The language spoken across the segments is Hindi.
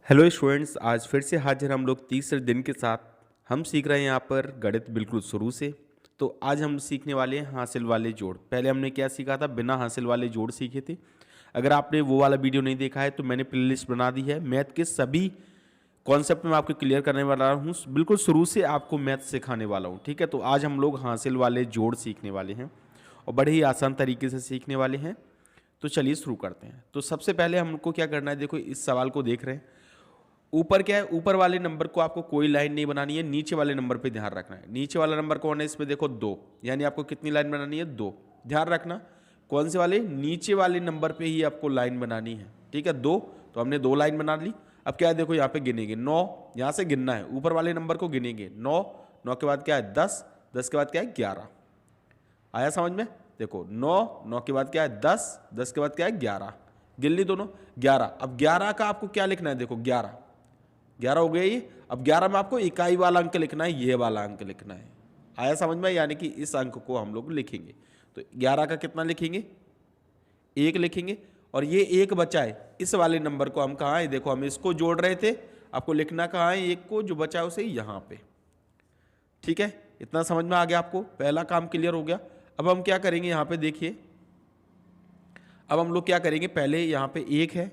हेलो स्टूडेंट्स, आज फिर से हाजिर हम लोग तीसरे दिन के साथ। हम सीख रहे हैं यहाँ पर गणित बिल्कुल शुरू से। तो आज हम सीखने वाले हैं हासिल वाले जोड़। पहले हमने क्या सीखा था, बिना हासिल वाले जोड़ सीखे थे। अगर आपने वो वाला वीडियो नहीं देखा है तो मैंने प्लेलिस्ट बना दी है। मैथ के सभी कॉन्सेप्ट में आपको क्लियर करने वाला हूँ, बिल्कुल शुरू से आपको मैथ सिखाने वाला हूँ। ठीक है, तो आज हम लोग हासिल वाले जोड़ सीखने वाले हैं और बड़े ही आसान तरीके से सीखने वाले हैं। तो चलिए शुरू करते हैं। तो सबसे पहले हमको क्या करना है, देखो इस सवाल को देख रहे हैं। ऊपर क्या है, ऊपर वाले नंबर को आपको कोई लाइन नहीं बनानी है, नीचे वाले नंबर पे ध्यान रखना है। नीचे वाला नंबर कौन है, इसमें देखो 2, यानी आपको कितनी लाइन बनानी है, 2। ध्यान रखना कौन से वाले, नीचे वाले नंबर पे ही आपको लाइन बनानी है। ठीक है, 2, तो हमने 2 लाइन बना ली। अब क्या है, देखो यहाँ पे गिनेंगे 9, यहाँ से गिनना है, ऊपर वाले नंबर को गिनेंगे 9, 9 के बाद क्या है 10, 10 के बाद क्या है 11। आया समझ में? देखो 9, 9 के बाद क्या है 10, 10 के बाद क्या है 11। गिन ली दोनों, 11। अब 11 का आपको क्या लिखना है, देखो 11, 11 हो गया ये। अब 11 में आपको इकाई वाला अंक लिखना है, ये वाला अंक लिखना है। आया समझ में? यानी कि इस अंक को हम लोग लिखेंगे। तो 11 का कितना लिखेंगे, 1 लिखेंगे। और ये 1 बचा है, इस वाले नंबर को हम कहाँ है, देखो हम इसको जोड़ रहे थे, आपको लिखना कहाँ है, 1 को जो बचा है उसे यहाँ पे। ठीक है, इतना समझ में आ गया आपको, पहला काम क्लियर हो गया। अब हम क्या करेंगे, यहाँ पे देखिए, अब हम लोग क्या करेंगे, पहले यहाँ पे 1 है,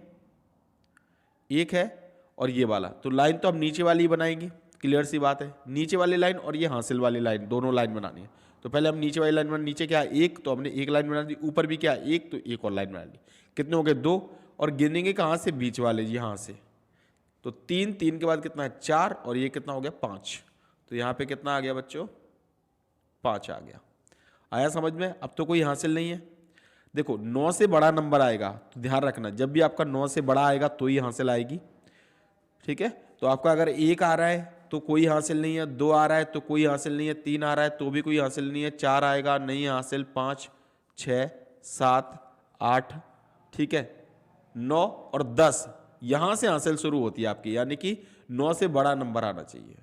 1 है और ये वाला, तो लाइन तो हम नीचे वाली ही बनाएंगे। क्लियर सी बात है, नीचे वाली लाइन और ये हासिल वाली लाइन, दोनों लाइन बनानी है। तो पहले हम नीचे वाली लाइन बना, नीचे क्या है 1, तो हमने 1 लाइन बना दी। ऊपर भी क्या है 1, तो 1 और लाइन बना ली। कितने हो गए 2, और गिनेंगे कहाँ से, बीच वाले, यहाँ से। तो 3, 3 के बाद कितना है 4, और ये कितना हो गया 5। तो यहाँ पे कितना आ गया बच्चों, 5 आ गया। आया समझ में? अब तो कोई हासिल नहीं है। देखो 9 से बड़ा नंबर आएगा तो ध्यान रखना, जब भी आपका 9 से बड़ा आएगा तो ही हासिल आएगी। ठीक है, तो आपका अगर 1 आ रहा है तो कोई हासिल नहीं है, 2 आ रहा है तो कोई हासिल नहीं है, 3 आ रहा है तो भी कोई हासिल नहीं है, 4 आएगा नहीं हासिल, 5, 6, 7, 8, ठीक है, 9 और 10, यहाँ से हासिल शुरू होती है आपकी, यानी कि 9 से बड़ा नंबर आना चाहिए।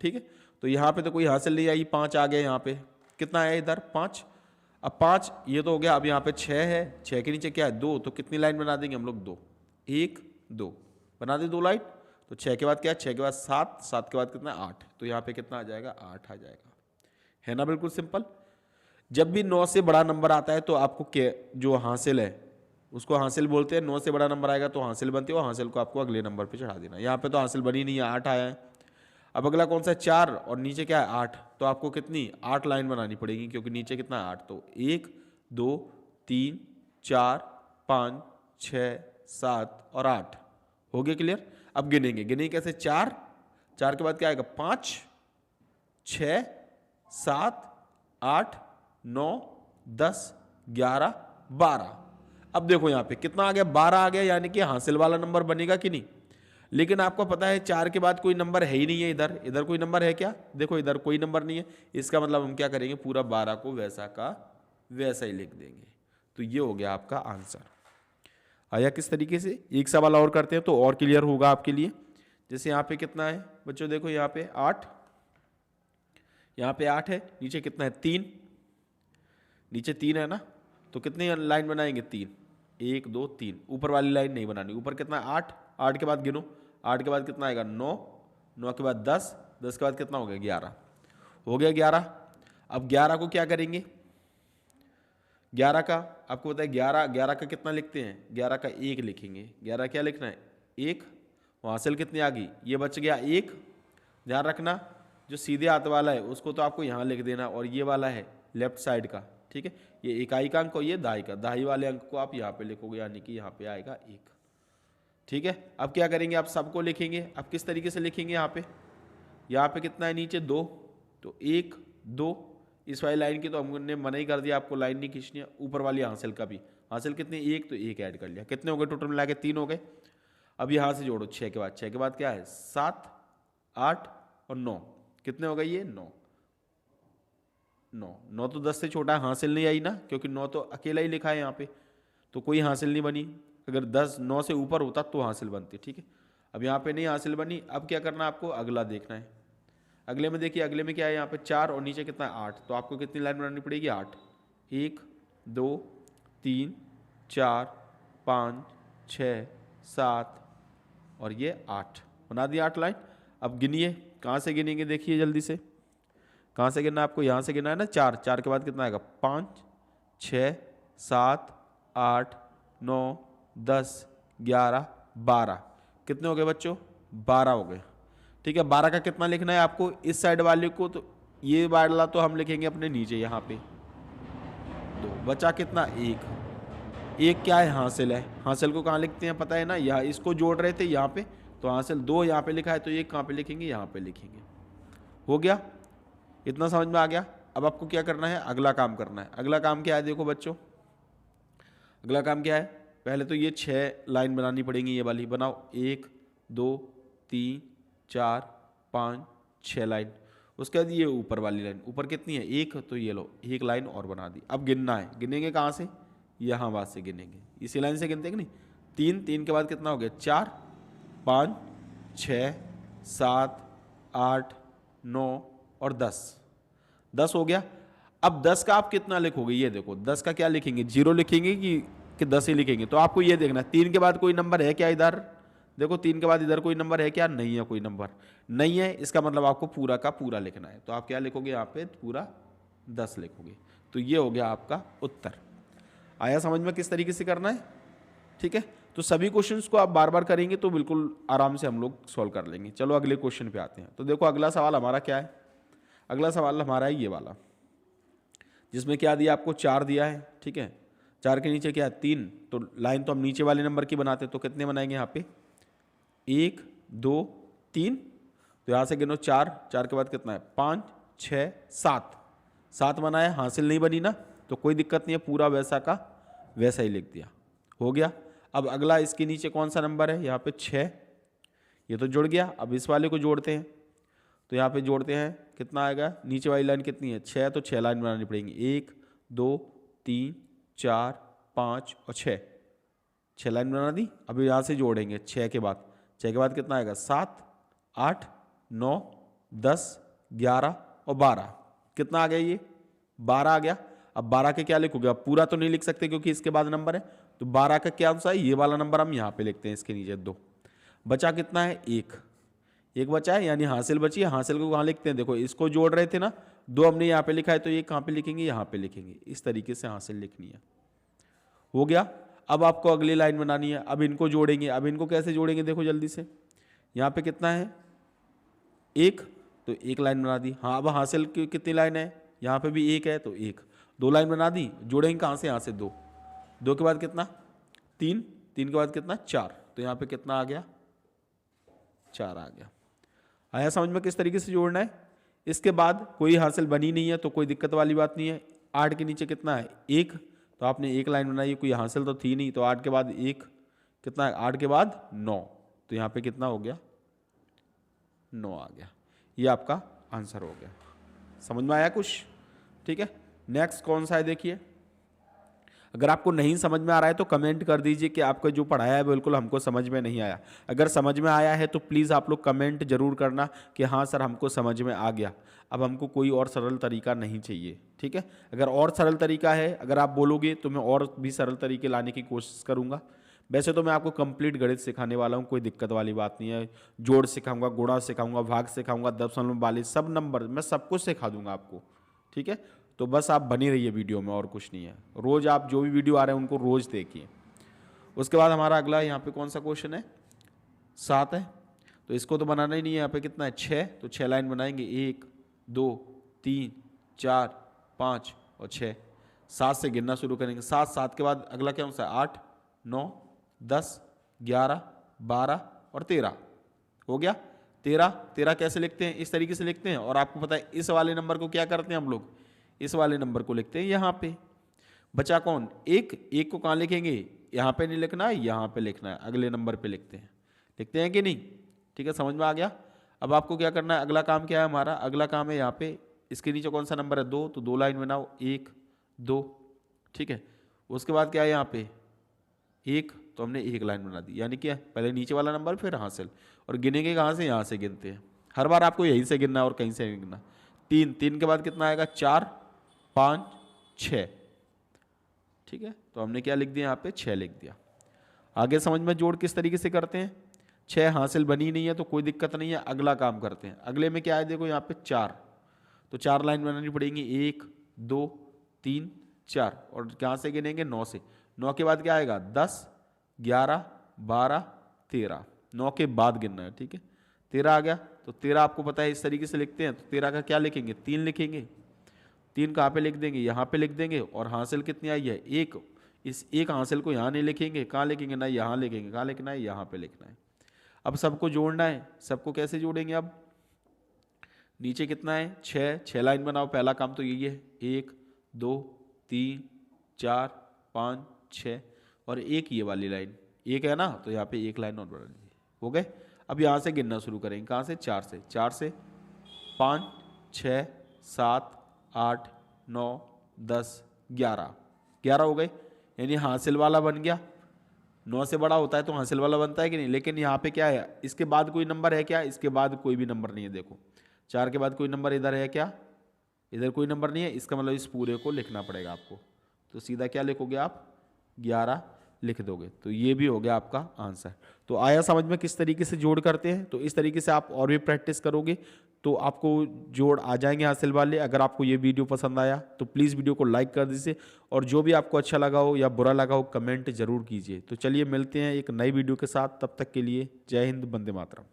ठीक है, तो यहाँ पे तो कोई हासिल नहीं आई, 5 आ गया। यहाँ पे कितना आया, इधर 5। अब 5 ये तो हो गया। अब यहाँ पे 6 है, 6 के नीचे क्या है 2, तो कितनी लाइन बना देंगे हम लोग, 2, 1, 2 बना दे 2 लाइन। तो 6 के बाद क्या है, 6 के बाद 7, 7 के बाद कितना 8, तो यहाँ पे कितना आ जाएगा 8 आ जाएगा। है ना, बिल्कुल सिंपल। जब भी 9 से बड़ा नंबर आता है तो आपको जो हासिल है उसको हासिल बोलते हैं। 9 से बड़ा नंबर आएगा तो हासिल बनती है, और हासिल को आपको अगले नंबर पे चढ़ा देना। यहाँ पे तो हासिल बनी नहीं है, 8 आया है। अब अगला कौन सा है, 4, और नीचे क्या है 8, तो आपको कितनी 8 लाइन बनानी पड़ेगी, क्योंकि नीचे कितना है 8। तो 1, 2, 3, 4, 5, 6, 7 और 8 हो गए क्लियर। अब गिनेंगे, गिनेंगे कैसे, 4, 4 के बाद क्या आएगा 5, 6, 7, 8, 9, 10, 11, 12। अब देखो यहाँ पे कितना आ गया, 12 आ गया, यानी कि हासिल वाला नंबर बनेगा कि नहीं। लेकिन आपको पता है 4 के बाद कोई नंबर है ही नहीं है, इधर इधर कोई नंबर है क्या, देखो इधर कोई नंबर नहीं है। इसका मतलब हम क्या करेंगे, पूरा 12 को वैसा का वैसा ही लिख देंगे। तो ये हो गया आपका आंसर। आया किस तरीके से? एक सवाल और करते हैं तो और क्लियर होगा आपके लिए। जैसे यहाँ पे कितना है बच्चों, देखो यहाँ पे 8, यहाँ पे 8 है, नीचे कितना है 3, नीचे 3 है ना, तो कितनी लाइन बनाएंगे 3, 1, 2, 3। ऊपर वाली लाइन नहीं बनानी। ऊपर कितना है 8, 8 के बाद गिनो, 8 के बाद कितना आएगा 9, 9 के बाद 10, 10 के बाद कितना हो गया 11, हो गया 11। अब 11 को क्या करेंगे, 11 का आपको पता है 11, 11 का कितना लिखते हैं, 11 का 1 लिखेंगे। 11 क्या लिखना है 1, हासिल कितनी आ गई, ये बच गया 1। ध्यान रखना जो सीधे हाथ वाला है उसको तो आपको यहाँ लिख देना, और ये वाला है लेफ्ट साइड का, ठीक है, ये इकाई का अंक और ये दाई का, दाई वाले अंक को आप यहाँ पे लिखोगे, यानी कि यहाँ पे आएगा 1। ठीक है, अब क्या करेंगे, आप सबको लिखेंगे। अब किस तरीके से लिखेंगे, यहाँ पे कितना है नीचे 2, तो 1, 2। इस वाली लाइन की तो हमने मना ही कर दिया, आपको लाइन नहीं खींचनी है। ऊपर वाली हासिल का भी, हासिल कितनी 1, तो 1 ऐड कर लिया। कितने हो गए टोटल मिला के 3 हो गए। अब यहाँ से जोड़ो 6 के बाद, 6 के बाद क्या है 7, 8 और 9, कितने हो गए ये 9, 9, 9 तो 10 से छोटा है, हासिल नहीं आई ना, क्योंकि 9 तो अकेला ही लिखा है यहाँ पे, तो कोई हासिल नहीं बनी। अगर 10 9 से ऊपर होता तो हासिल बनती। ठीक है, अब यहाँ पे नहीं हासिल बनी। अब क्या करना है आपको, अगला देखना है। अगले में देखिए, अगले में क्या है, यहाँ पे 4 और नीचे कितना है 8, तो आपको कितनी लाइन बनानी पड़ेगी 8, 1, 2, 3, 4, 5, 6, 7, और ये 8, बना दिया 8 लाइन। अब गिनिए, कहाँ से गिनेंगे देखिए जल्दी से, कहाँ से गिनना है आपको, यहाँ से गिनना है ना, 4, 4 के बाद कितना आएगा, 5 6 7 8 9 10 11 12, कितने हो गए बच्चों, 12 हो गए। ठीक है, 12 का कितना लिखना है आपको इस साइड वाले को, तो ये वाला तो हम लिखेंगे अपने नीचे यहाँ पे 2, बचा कितना, 1 क्या है, हासिल है, हासिल को कहाँ लिखते हैं पता है ना, यहाँ इसको जोड़ रहे थे यहाँ पे, तो हासिल 2 यहाँ पे लिखा है, तो 1 कहाँ पे लिखेंगे, यहाँ पे लिखेंगे। हो गया, इतना समझ में आ गया। अब आपको क्या करना है, अगला काम करना है। अगला काम क्या है देखो बच्चों, अगला काम क्या है, पहले तो ये 6 लाइन बनानी पड़ेंगी, ये वाली बनाओ, 1 2 3 4 5 6 लाइन। उसके बाद ये ऊपर वाली लाइन, ऊपर कितनी है, 1, तो ये लो 1 लाइन और बना दी। अब गिनना है, गिनेंगे कहाँ से, यहाँ बात से गिनेंगे, इसी लाइन से गिनते हैं कि नहीं, 3 के बाद कितना हो गया, 4 5 6 7 8 9 और 10 हो गया। अब 10 का आप कितना लिखोगे, ये देखो 10 का क्या लिखेंगे, 0 लिखेंगे कि 10 ही लिखेंगे, तो आपको ये देखना है 3 के बाद कोई नंबर है क्या इधर, देखो 3 के बाद इधर कोई नंबर है क्या, नहीं है, कोई नंबर नहीं है, इसका मतलब आपको पूरा का पूरा लिखना है। तो आप क्या लिखोगे यहाँ पे, पूरा 10 लिखोगे। तो ये हो गया आपका उत्तर। आया समझ में किस तरीके से करना है, ठीक है। तो सभी क्वेश्चंस को आप बार बार करेंगे तो बिल्कुल आराम से हम लोग सॉल्व कर लेंगे। चलो अगले क्वेश्चन पे आते हैं। तो देखो अगला सवाल हमारा क्या है, अगला सवाल हमारा है ये वाला, जिसमें क्या दिया आपको, 4 दिया है, ठीक है। 4 के नीचे क्या है, 3, तो लाइन तो हम नीचे वाले नंबर की बनाते हैं, तो कितने बनाएंगे यहाँ पे, 1 2 3, तो यहाँ से गिनो 4, 4 के बाद कितना है, 5 6 7 बनाया, हासिल नहीं बनी ना, तो कोई दिक्कत नहीं है, पूरा वैसा का वैसा ही लिख दिया, हो गया। अब अगला इसके नीचे कौन सा नंबर है, यहाँ पे 6, ये तो जुड़ गया। अब इस वाले को जोड़ते हैं, तो यहाँ पे जोड़ते हैं, कितना आएगा, नीचे वाली लाइन कितनी है, 6, तो 6 लाइन बनानी पड़ेगी, 1 2 3 4 5 और 6 लाइन बना दी। अब यहाँ से जोड़ेंगे 6 के बाद, 6 के बाद कितना आएगा, 7 8 9 10 11 और 12, कितना आ गया, ये 12 आ गया। अब 12 के क्या लिखोगे, अब पूरा तो नहीं लिख सकते क्योंकि इसके बाद नंबर है, तो 12 का क्या आंसर है, ये वाला नंबर हम यहाँ पे लिखते हैं, इसके नीचे 2, बचा कितना है, 1 बचा है, यानी हासिल बची है। हासिल को कहाँ लिखते हैं, देखो इसको जोड़ रहे थे ना, 2 हमने यहाँ पे लिखा है, तो ये कहाँ पे लिखेंगे, यहाँ पे लिखेंगे, इस तरीके से हासिल लिखनी है। हो गया। अब आपको अगली लाइन बनानी है, अब इनको जोड़ेंगे। अब इनको कैसे जोड़ेंगे, देखो जल्दी से, यहाँ पे कितना है, 1, तो 1 लाइन बना दी। हाँ, अब हासिल की कितनी लाइन है, यहाँ पे भी 1 है, तो 1 2 लाइन बना दी। जोड़ेंगे कहाँ से, यहाँ से 2 के बाद कितना, 3 के बाद कितना, 4, तो यहाँ पे कितना आ गया, 4 आ गया। आया समझ में किस तरीके से जोड़ना है। इसके बाद कोई हासिल बनी नहीं है तो कोई दिक्कत वाली बात नहीं है। 8 के नीचे कितना है, 1, तो आपने 1 लाइन बनाई, कोई हासिल तो थी नहीं, तो 8 के बाद 1 कितना है, 8 के बाद 9, तो यहाँ पे कितना हो गया, 9 आ गया। ये आपका आंसर हो गया। समझ में आया कुछ, ठीक है। नेक्स्ट कौन सा है देखिए, अगर आपको नहीं समझ में आ रहा है तो कमेंट कर दीजिए कि आपको जो पढ़ाया है बिल्कुल हमको समझ में नहीं आया। अगर समझ में आया है तो प्लीज़ आप लोग कमेंट जरूर करना कि हाँ सर हमको समझ में आ गया। अब हमको कोई और सरल तरीका नहीं चाहिए, ठीक है। अगर और सरल तरीका है, अगर आप बोलोगे तो मैं और भी सरल तरीके लाने की कोशिश करूँगा। वैसे तो मैं आपको कंप्लीट गणित सिखाने वाला हूँ, कोई दिक्कत वाली बात नहीं है। जोड़ सिखाऊंगा, गुणा सिखाऊंगा, भाग सिखाऊंगा, दशमलव वाले सब नंबर मैं सब कुछ सिखा दूंगा आपको, ठीक है। तो बस आप बनी रहिए वीडियो में, और कुछ नहीं है। रोज़ आप जो भी वीडियो आ रहे हैं उनको रोज़ देखिए। उसके बाद हमारा अगला यहाँ पे कौन सा क्वेश्चन है, 7 है, तो इसको तो बनाना ही नहीं है। यहाँ पे कितना है, 6, तो 6 लाइन बनाएंगे, 1 2 3 4 5 और 6। 7 से गिनना शुरू करेंगे, 7 के बाद अगला क्या होता है, 8 9 10 11 12 और 13 हो गया। 13 कैसे लिखते हैं, इस तरीके से लिखते हैं। और आपको पता है इस वाले नंबर को क्या करते हैं हम लोग, इस वाले नंबर को लिखते हैं यहाँ पे। बचा कौन, 1 को कहाँ लिखेंगे, यहाँ पे नहीं लिखना है, यहाँ पे लिखना है, अगले नंबर पे लिखते हैं कि नहीं, ठीक है। समझ में आ गया। अब आपको क्या करना है, अगला काम क्या है हमारा, अगला काम है यहाँ पे इसके नीचे कौन सा नंबर है, 2, तो 2 लाइन बनाओ, 1 2, ठीक है। उसके बाद क्या है यहाँ पे 1, तो हमने 1 लाइन बना दी, यानी क्या, पहले नीचे वाला नंबर फिर हासिल। और गिनेंगे कहाँ से, यहाँ से गिनते हैं। हर बार आपको यहीं से गिनना है और कहीं से नहीं गिनना। 3 के बाद कितना आएगा, 4 5 6, ठीक है। तो हमने क्या लिख दिया यहाँ पे, 6 लिख दिया। आगे समझ में जोड़ किस तरीके से करते हैं, 6 हासिल बनी नहीं है तो कोई दिक्कत नहीं है, अगला काम करते हैं। अगले में क्या है, देखो यहाँ पे 4, तो 4 लाइन बनानी पड़ेंगी, 1 2 3 4, और कहाँ से गिनेंगे, 9 से। 9 के बाद क्या आएगा, 10 11 12 13, 9 के बाद गिनना है, ठीक है। 13 आ गया, तो 13 आपको पता है इस तरीके से लिखते हैं, तो 13 का क्या लिखेंगे, 3 लिखेंगे। 3 कहाँ पे लिख देंगे, यहाँ पे लिख देंगे, और हासिल कितनी आई है, 1। इस एक हासिल को यहाँ नहीं लिखेंगे, कहाँ लिखेंगे, ना यहाँ लिखेंगे, कहाँ लिखना है, यहाँ पे लिखना है। अब सबको जोड़ना है, सबको कैसे जोड़ेंगे, अब नीचे कितना है, 6 लाइन बनाओ, पहला काम तो यही है, 1 2 3 4 5 6, और एक ये वाली लाइन, एक है ना, तो यहाँ पे एक लाइन और बना लीजिए, हो गए। अब यहाँ से गिनना शुरू करेंगे, कहाँ से, 4 से 5 6 7 8 9 10 11 हो गए, यानी हासिल वाला बन गया। 9 से बड़ा होता है तो हासिल वाला बनता है कि नहीं, लेकिन यहाँ पे क्या है, इसके बाद कोई नंबर है क्या, इसके बाद कोई भी नंबर नहीं है। देखो 4 के बाद कोई नंबर इधर है क्या, इधर कोई नंबर नहीं है, इसका मतलब इस पूरे को लिखना पड़ेगा आपको। तो सीधा क्या लिखोगे आप, 11 लिख दोगे, तो ये भी हो गया आपका आंसर। तो आया समझ में किस तरीके से जोड़ करते हैं। तो इस तरीके से आप और भी प्रैक्टिस करोगे तो आपको जोड़ आ जाएंगे हासिल वाले। अगर आपको ये वीडियो पसंद आया तो प्लीज़ वीडियो को लाइक कर दीजिए, और जो भी आपको अच्छा लगा हो या बुरा लगा हो कमेंट जरूर कीजिए। तो चलिए मिलते हैं एक नई वीडियो के साथ, तब तक के लिए जय हिंद, वंदे मातरम।